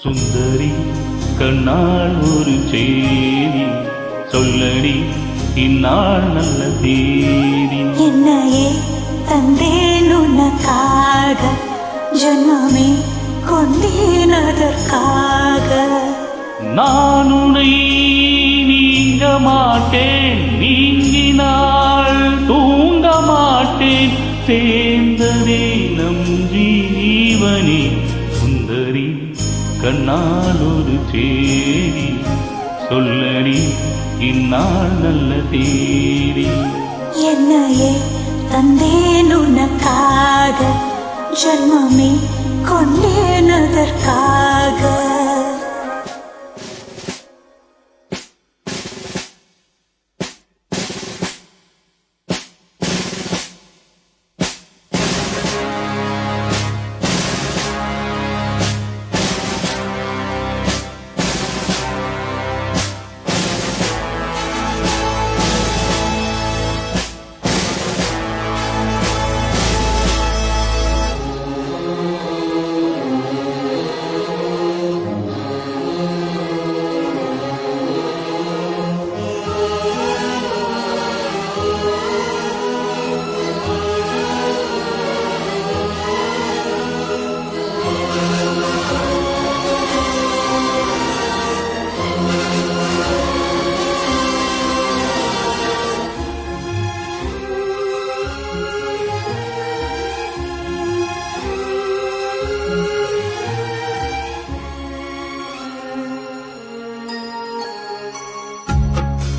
சுந்தரி கண்ணால் ஒரு செய்தி சொல்லடி இந்நாள் நல்ல தேதி. என்னையே தந்தேன் உனக்காக, ஜன்மமே கொண்டேன் அதற்காக. நான் உன்னை நீங்க மாட்டேன், நீங்கினால் தூங்க மாட்டேன், சேர்ந்ததே நம் ஜீவனே. சுந்தரி கண்ணால் ஒரு செய்தி சொல்லடி இந்நாள் நல்ல தேதி. என்னையே தந்தேன் உனக்காக, ஜன்மமே கொண்டேன் அதற்காக.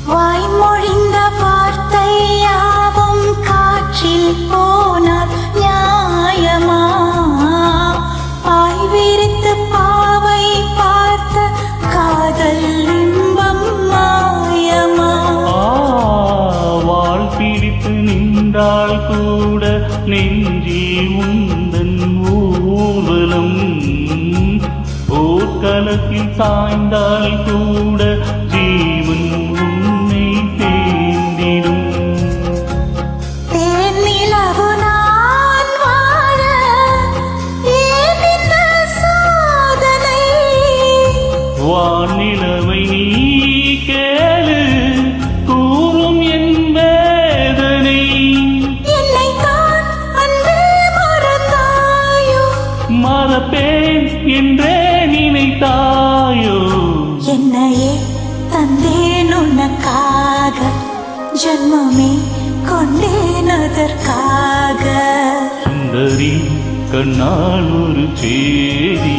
வாய்மொழிந்த வார்த்தை யாவும் காற்றில் போனால் நியாயமா? பாய் விரித்து பாவை பார்த்த காதல் இன்பம் மாயமா? வாழ் பிடித்து நின்றால் கூட நெஞ்சில் உந்தன் ஊர்வலம், போர்க்களத்தில் சாய்ந்தால் கூட ஜீவன் உன்னை தேர்ந்திடும். தேனிலவு நான் வாழ ஏன் இந்த சாதனை? வானிலவை நீ கேளு, கூறும் என் வேதனை. என்னைத்தான் அன்பே மறந்தாயோ? மறப்பேன் என்றே நினைத்தாயோ? என்னையே தந்தேன் உனக்காக, ஜன்மமே கொண்டேன் அதற்காக. சுந்தரி கண்ணால் ஒரு செய்தி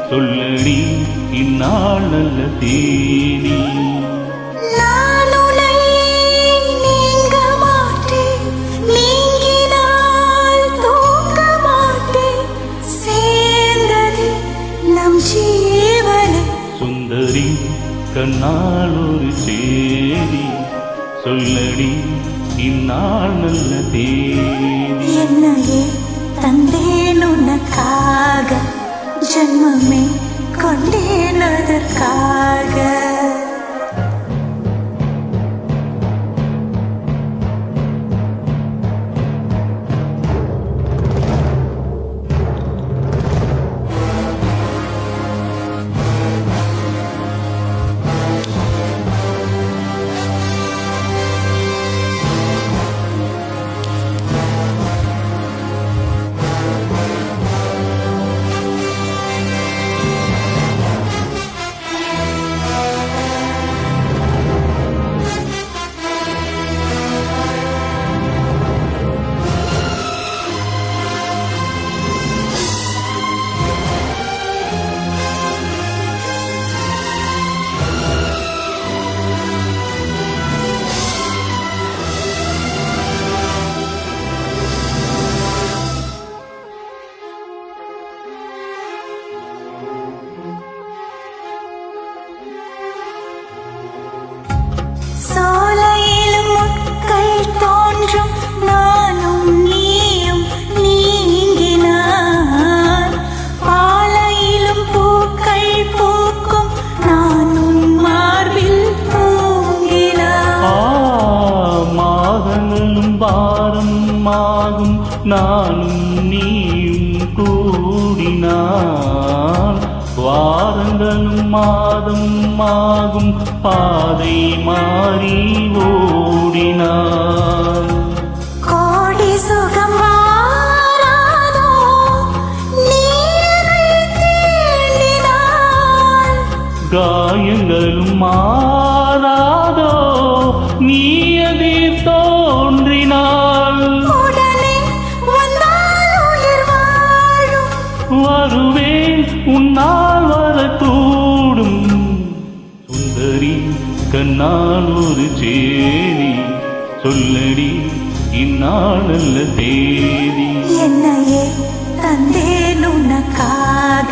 சொல்லடி இந்நாள் நல்ல தேதி. நான் உன்னை நீங்க மாட்டேன், நீங்கினால் தூங்க மாட்டேன், சேர்ந்தது நம் ஜீவனே. சுந்தரி கண்ணால் ஒரு செய்தி சொல்லடி இந்நாள் நல்ல தேதி. என்னையே தந்தேன் உனக்காக, ஜன்மமே கொண்டேன் அதற்காக. சோலையிலும் முட்கள் தோன்றும், நானும் நீயும் நீங்கினார். பாலையிலும் பூக்கள் பூக்கும், நானும் மார்பில் தூங்கினார். மாதங்களும் பாரம் ஆகும், நானும் நீயும் கூடினார். வார வாரங்களும் மாதம் ஆகும் பாதை மாறி ஓடினான். கோடி சுகம் மாறாதோ நீ என்னை தீண்டினாய். காயங்களும் மாறாதோ நீ எதிர் தோன்றினாள். உடனே வந்தால் உயிர் வாழும். வருவேன் உன்னால் வரக்கூடும். சுந்தரி கண்ணால் ஒரு சேதி சொல்லடி இந்நாள் நல்ல தேதி. என்னையே தந்தேன் உனக்காக,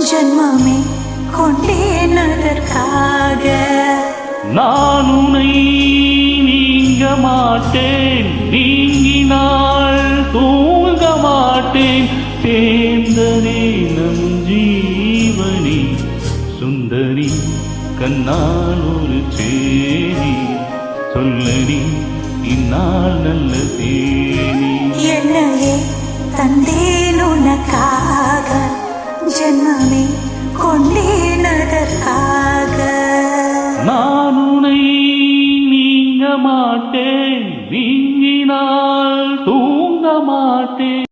ஜன்மமே கொண்டேன் அதற்காக. நான் உன்னை நீங்க மாட்டேன், நீங்கினால் தூங்க மாட்டேன். சேர்ந்ததே நம் ஜீவனி. சுந்தரி கண்ணால் ஒரு சேதி சொல்லடி இந்நாள் நல்ல தேதி. என்னையே தந்தேன் உனக்காக, ஜன்மமே கொண்டேன் அதற்காக. நான் உன்னை நீங்க மாட்டேன், நீங்கினால் தூங்க மாட்டேன்.